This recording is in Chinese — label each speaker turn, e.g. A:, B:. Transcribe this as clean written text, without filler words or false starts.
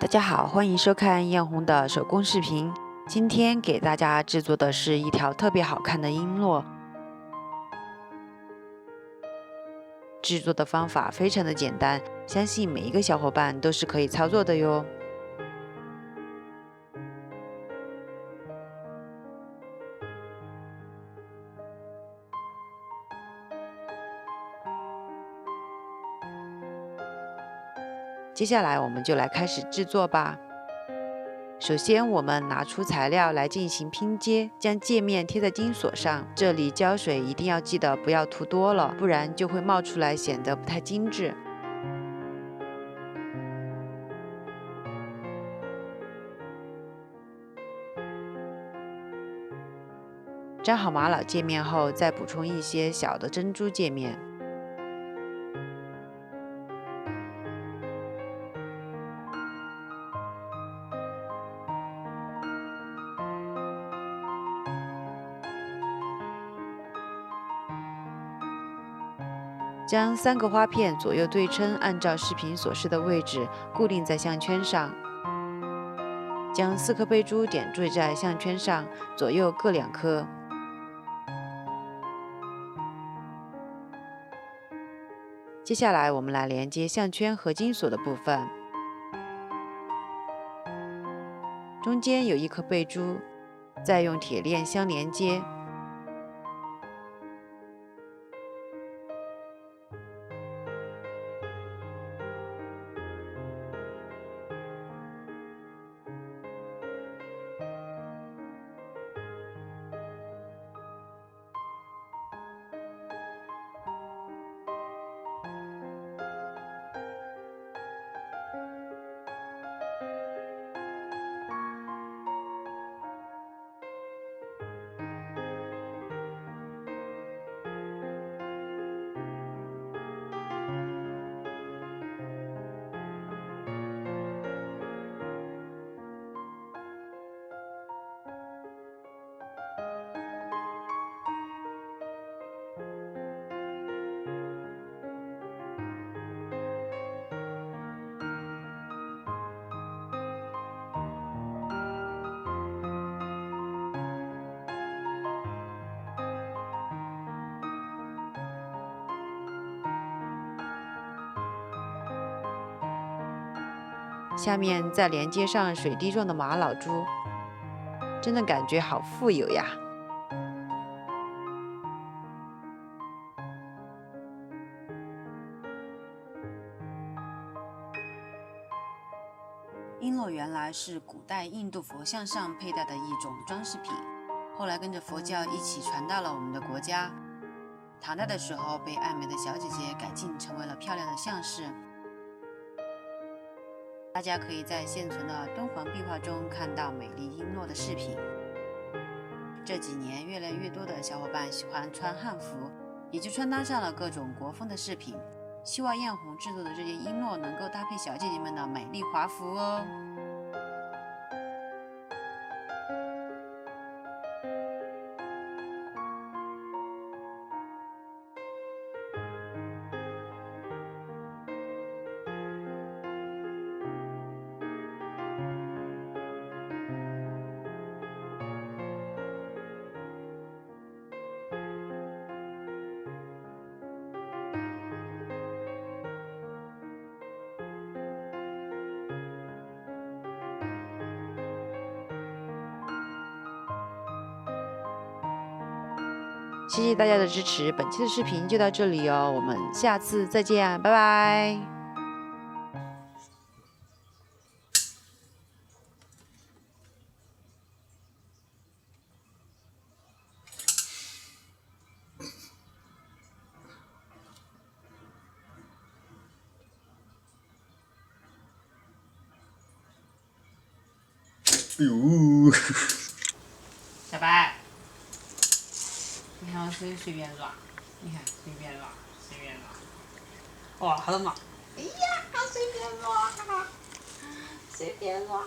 A: 大家好，欢迎收看艳红的手工视频。今天给大家制作的是一条特别好看的璎珞，制作的方法非常的简单，相信每一个小伙伴都是可以操作的哟。接下来我们就来开始制作吧。首先，我们拿出材料来进行拼接，将界面贴在金锁上。这里胶水一定要记得不要涂多了，不然就会冒出来，显得不太精致。粘好玛瑙界面后，再补充一些小的珍珠界面。将3个花片左右对称，按照视频所示的位置固定在项圈上。将4颗贝珠点缀在项圈上，左右各2颗。接下来我们来连接项圈和金锁的部分，中间有1颗贝珠，再用铁链相连接。下面再连接上水滴状的玛瑙珠，真的感觉好富有呀！璎珞原来是古代印度佛像上佩戴的一种装饰品，后来跟着佛教一起传到了我们的国家。唐代的时候被爱美的小姐姐改进成为了漂亮的项饰。大家可以在现存的敦煌壁画中看到美丽璎珞的饰品。这几年越来越多的小伙伴喜欢穿汉服，也就穿搭上了各种国风的饰品。希望艳红制作的这件璎珞能够搭配小姐姐们的美丽华服哦。谢谢大家的支持，本期的视频就到这里哦，我们下次再见，拜拜。
B: 哎呦！
A: 小白，你看我手随便抓，你看随便抓，随便抓。哇，好了嘛！哎呀，随便抓，随便抓。